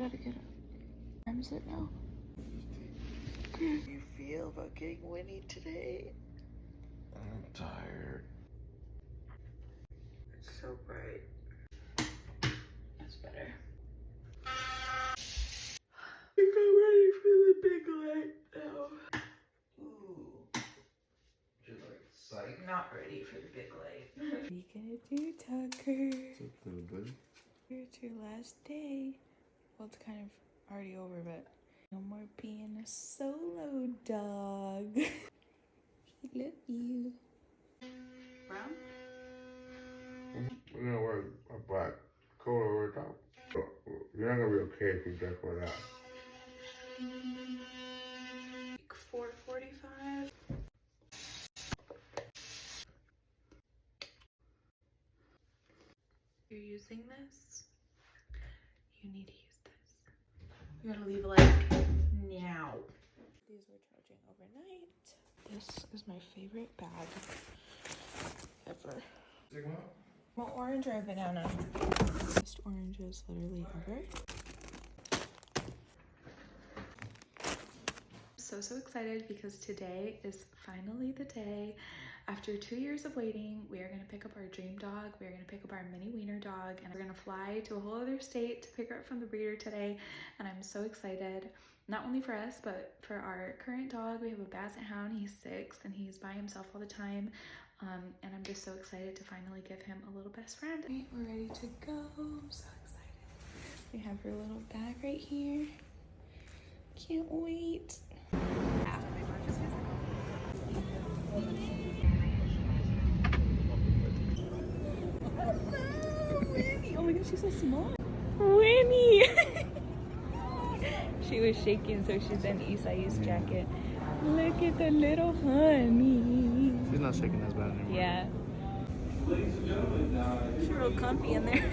gotta get up. What time is it now? How do you feel about getting Winnie today? I'm tired. It's so bright. That's better. I think I'm ready for the big light now. Ooh. You're like psych. Not ready for the big light. What are you gonna do, Tucker? What's up, little buddy? It's your last day. Well, it's kind of already over, but no more being a solo dog. I love you. Brown? We're gonna wear a black coat over the top. You're not gonna be okay if you dress for that. 4:45. You're using this? You need to use this. You're gonna leave like now. These were charging overnight. This is my favorite bag ever. Want orange or a banana? Best oranges literally ever. So excited because today is finally the day. After 2 years of waiting, we are gonna pick up our dream dog. We are gonna pick up our mini wiener dog, and we're gonna fly to a whole other state to pick her up from the breeder today. And I'm so excited, not only for us, but for our current dog. We have a basset hound. He's 6 and he's by himself all the time. And I'm just so excited to finally give him a little best friend. Right, we're ready to go. I'm so excited. We have her little bag right here. Can't wait. Hello, Winnie. Oh my gosh, she's so small. Winnie. She was shaking, so she's in Isai's jacket. Look at the little honey. She's not shaking as bad anymore. Yeah. She's real comfy in there.